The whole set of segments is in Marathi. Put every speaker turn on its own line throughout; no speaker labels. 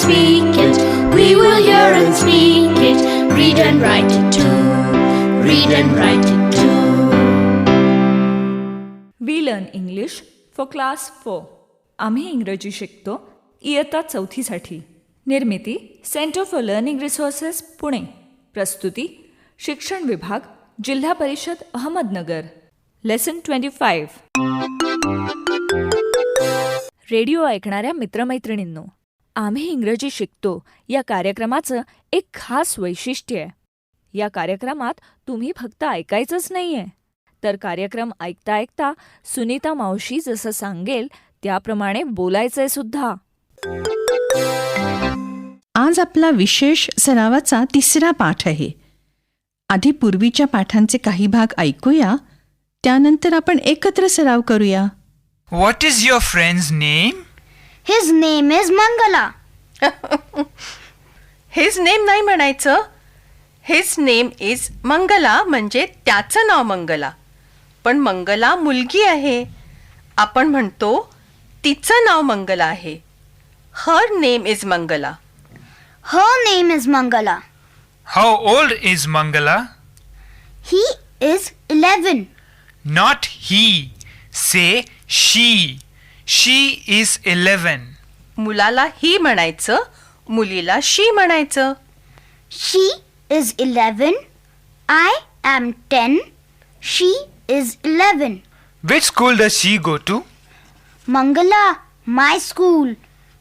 speak it. We will hear and speak it. Read and write it too. Read and write it too.
We learn English for class 4. आम्ही इंग्रजी शिकतो इयत्ता 4साठी. निर्मिती centre for learning resources Pune. प्रस्तुती शिक्षण विभाग जिल्हा परिषद अहमदनगर. लेसन 25. रेडिओ ऐकणाऱ्या मित्रमैत्रिणींनो, आम्ही इंग्रजी शिकतो या कार्यक्रमाचं एक खास वैशिष्ट्य आहे. या कार्यक्रमात तुम्ही फक्त ऐकायचंच नाही आहे, तर कार्यक्रम ऐकता ऐकता सुनीता मावशी जसं सांगेल त्याप्रमाणे बोलायचंय सुद्धा.
आज आपला विशेष सरावाचा 3रा पाठ आहे. आधी पूर्वीच्या पाठांचे काही भाग ऐकूया, त्यानंतर आपण एकत्र सराव करूया.
What is your friend's name?
His name is Mangala.
His name नाही म्हणायचं. हिज नेम इज मंगला म्हणजे त्याचं नाव मंगला. पण मंगला मुलगी आहे. आपण म्हणतो तिचं नाव मंगला आहे. Her name is Mangala.
Her name is Mangala.
How old is Mangala?
He is 11.
Not he. Say she. She is 11.
मुलाला ही म्हणायचं, मुलीला शी म्हणायचं.
She is 11. I am 10. She is 11.
Which school does she go to?
Mangala, my school.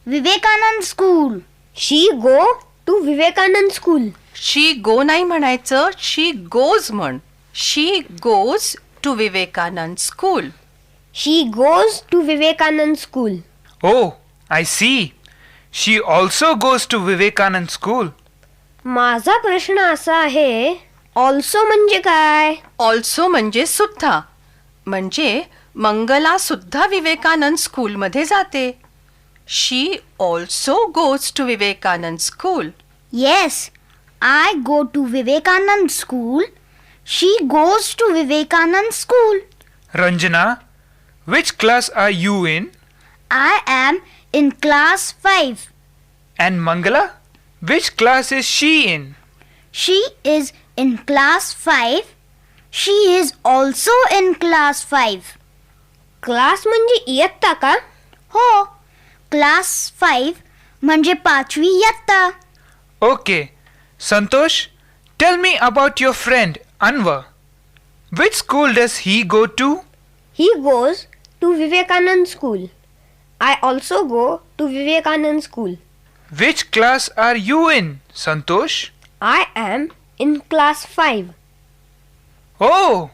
Vivekanand school.
She go to Vivekanand school.
She go नाही म्हणायचं, शी गोज म्हण. She goes to Vivekananda school.
She goes to Vivekanand school.
Oh, I see. She also goes to Vivekanand school.
माझा प्रश्न असा आहे, ऑल्सो म्हणजे काय?
ऑल्सो म्हणजे सुद्धा. म्हणजे मंगला सुद्धा विवेकानंद स्कूलमध्ये जाते. She also goes to Vivekananda school.
Yes, I go to Vivekanand school. She goes to Vivekanand school.
Ranjana, which class are you in?
I am in class 5.
And Mangala, which class is she in?
She is in class 5. She is also in class 5.
Class म्हणजे इयत्ता का?
हो, क्लास 5 म्हणजे 5वी इयत्ता.
Okay. Santosh, tell me about your friend Anwar. Which school does he go to?
He goes to Vivekanand school. I also go to Vivekanand school.
Which class are you in, Santosh?
I am in class 5.
Oh,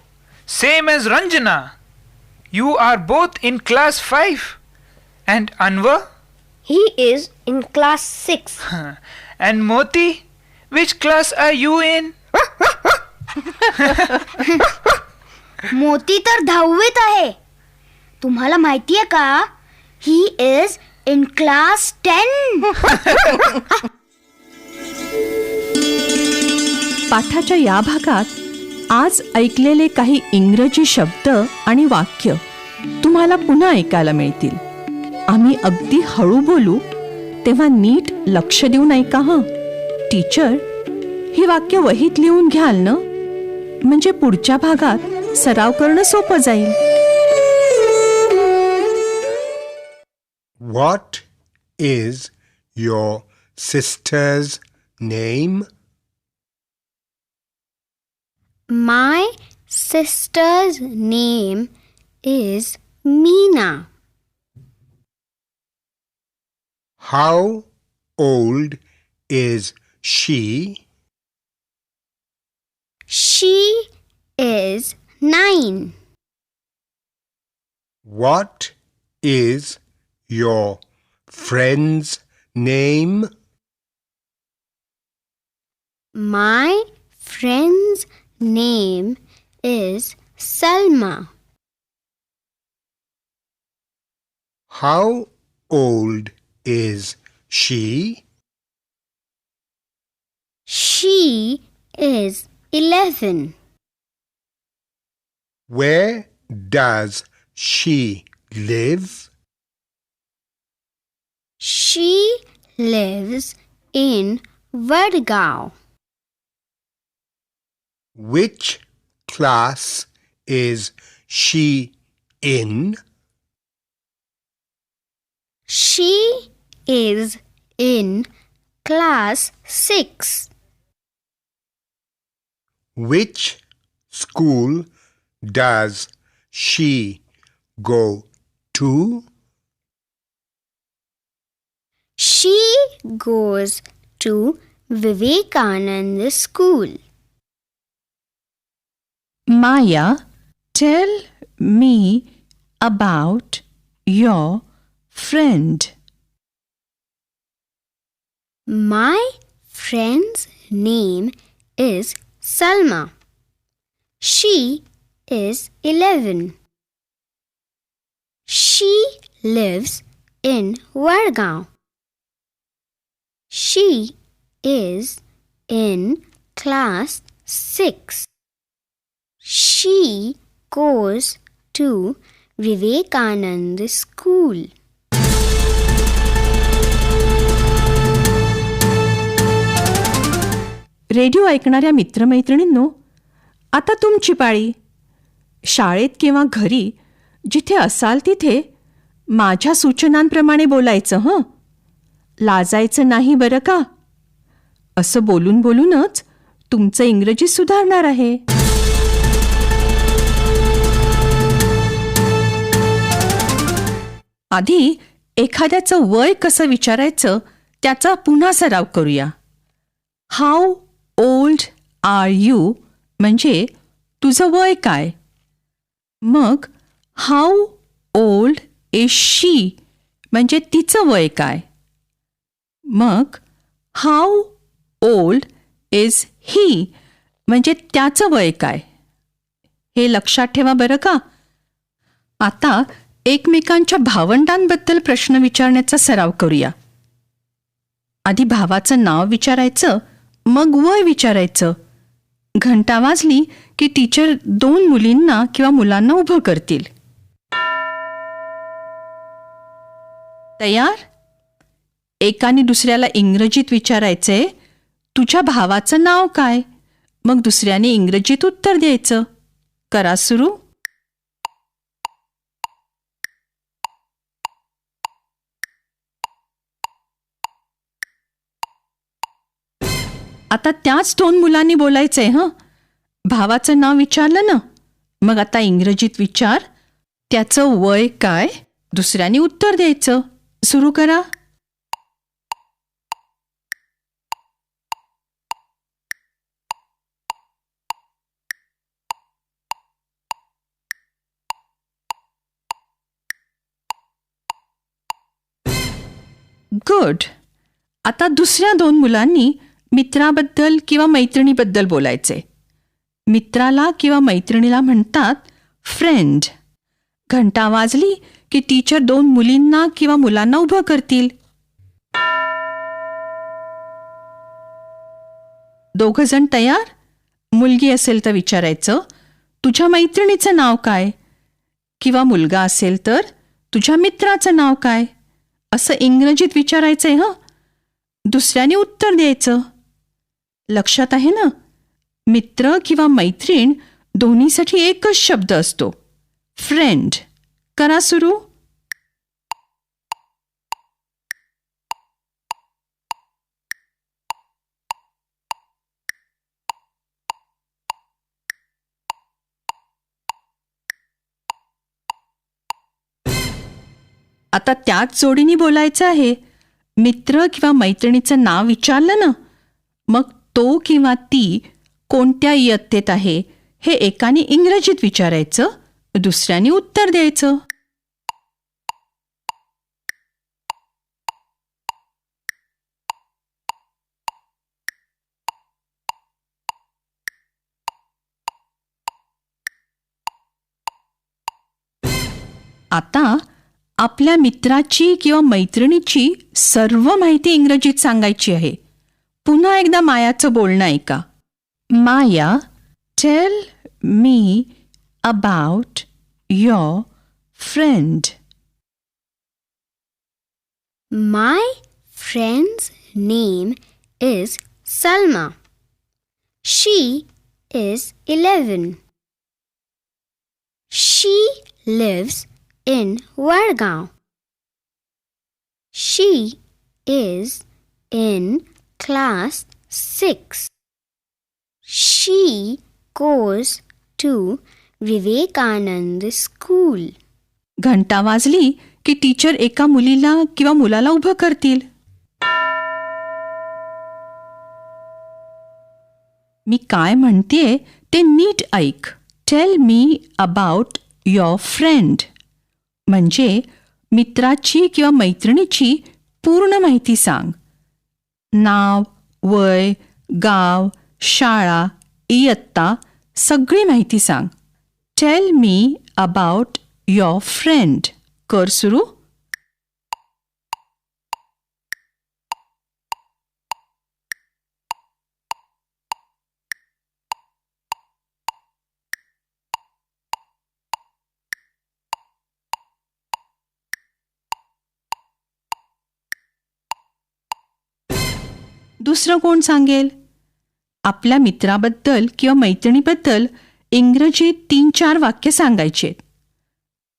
same as Ranjana. You are both in class 5. And Anwar?
He is in class 6.
And Moti? Which class are you in?
मोती तर 10वीत आहे. तुम्हाला माहितीये का? He is in class 10.
पाठाच्या या भागात आज ऐकलेले काही इंग्रजी शब्द आणि वाक्य तुम्हाला पुन्हा ऐकायला मिळतील. आम्ही अगदी हळू बोलू, तेव्हा नीट लक्ष देऊन ऐका हं. टीचर, ही वाक्य वहीत लिहून घ्याल ना? म्हणजे पुढच्या भागात सराव करणं सोपं जाईल.
What is your sister's name?
My sister's name is Meena.
How old is she?
She is 9.
What is your friend's name?
My friend's name is Salma.
How old is she?
She is 11.
Where does she live?
She lives in Vadgaon.
Which class is she in?
She is in class 6.
Which school does she go to?
She goes to Vivekananda School.
Maya, tell me about your friend.
My friend's name is Salma. She is 11. She lives in Vadgaon. She is in class 6. She goes to Vivekananda School.
Radio ऐकणाऱ्या मित्रमैत्रिणींनो, आता तुमची पाळी. शाळेत किंवा घरी जिथे असाल तिथे माझ्या सूचनांप्रमाणे बोलायचं हं. लाजायचं नाही बरं का. असं बोलून बोलूनच तुमचं इंग्रजी सुधारणार आहे. आधी एखाद्याचं वय कसं विचारायचं त्याचा पुन्हा सराव करूया. हाऊ ओल्ड आर यू म्हणजे तुझं वय काय. मग हाऊ ओल्ड इज शी म्हणजे तिचं वय काय. मग हाऊ ओल्ड इज ही म्हणजे त्याचं वय काय. हे लक्षात ठेवा बरं का. आता एकमेकांच्या भावंडांबद्दल प्रश्न विचारण्याचा सराव करूया. आधी भावाचं नाव विचारायचं, मग वय विचारायचं. घंटा वाजली की टीचर 2 मुलींना किंवा मुलांना उभं करतील. तयार? एकाने दुसऱ्याला इंग्रजीत विचारायचंय, तुझ्या भावाचं नाव काय. मग दुसऱ्याने इंग्रजीत उत्तर द्यायचं. करा सुरू. आता त्याच 2 मुलांनी बोलायचंय हं. भावाचं नाव विचारलं ना, मग आता इंग्रजीत विचार, त्याचं वय काय. दुसऱ्याने उत्तर द्यायचं. सुरू करा. गुड. आता दुसऱ्या 2 मुलांनी मित्राबद्दल किंवा मैत्रिणीबद्दल बोलायचे. मित्राला किंवा मैत्रिणीला म्हणतात फ्रेंड. घंटा वाजली की टीचर 2 मुलींना किंवा मुलांना उभं करतील. दोघं जण तयार? मुलगी असेल तर विचारायचं, तुझ्या मैत्रिणीचं नाव काय. किंवा मुलगा असेल तर तुझ्या मित्राचं नाव काय. असं इंग्रजीत विचारायचंय हं. दुसऱ्याने उत्तर द्यायचं. लक्षात आहे ना. मित्र किंवा मैत्रीण दोन्हीसाठी एकच शब्द असतो, फ्रेंड. करा सुरू. आता त्याच जोडीने बोलायचं आहे. मित्र किंवा मैत्रिणीचं नाव विचारलं ना, मग तो किंवा ती कोणत्या इयत्तेत आहे हे एकाने इंग्रजीत विचारायचं, दुसऱ्याने उत्तर द्यायचं. आता आपल्या मित्राची किंवा मैत्रिणीची सर्व माहिती इंग्रजीत सांगायची आहे. पुन्हा एकदा मायाचं बोलणं ऐका. Maya, tell me about your friend.
My friend's name is Salma. She is 11. She lives in Vargaon. She is in class 6. She goes to Vivekanand School.
घंटा वाजली की टीचर एका मुलीला किंवा मुलाला उभं करतील. मी काय म्हणतेय ते नीट ऐक. Tail me about your friend म्हणजे मित्राची किंवा मैत्रिणीची पूर्ण माहिती सांग. नाव, वय, गाव, शाळा, इयत्ता सगळी माहिती सांग. Tail me about your friend. कर सुरू. दुसरं कोण सांगेल? आपल्या मित्राबद्दल किंवा मैत्रिणीबद्दल इंग्रजीत 3-4 वाक्य सांगायचे.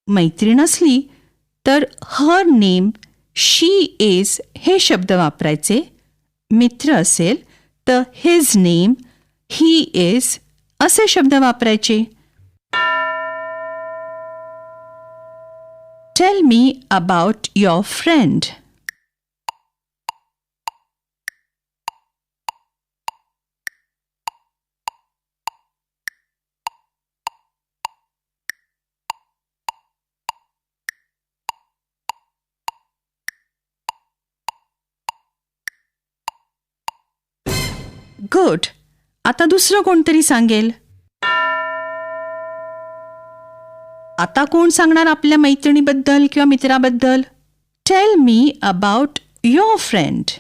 मैत्रीण असली तर हर नेम, शी इज हे शब्द वापरायचे. मित्र असेल तर हिज नेम, ही इज असे शब्द वापरायचे. Tail me about your friend. Good. आता दुसरं कोणतरी सांगेल. आता कोण सांगणार आपल्या मैत्रिणीबद्दल किंवा मित्राबद्दल? Tell me about your friend.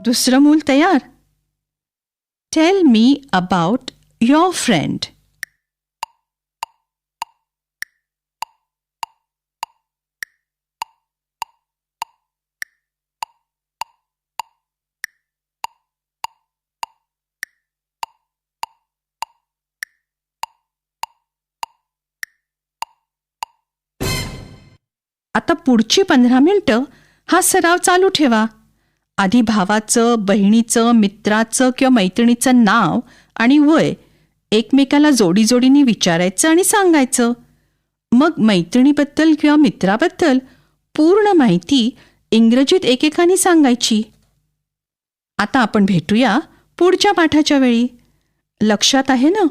दुसरं मूल तयार. Tell me about your friend. आता पुढची 15 मिनिटं हा सराव चालू ठेवा. आधी भावाचं, बहिणीचं, मित्राचं किंवा मैत्रिणीचं नाव आणि वय एकमेकाला जोडीजोडीने विचारायचं आणि सांगायचं. मग मैत्रिणीबद्दल किंवा मित्राबद्दल पूर्ण माहिती इंग्रजीत एकेकाने सांगायची. आता आपण भेटूया पुढच्या पाठाच्या वेळी. लक्षात आहे ना?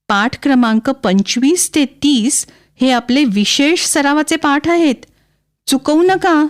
पाठ क्रमांक 25 ते 30 हे आपले विशेष सरावाचे पाठ आहेत. चुकवू नका.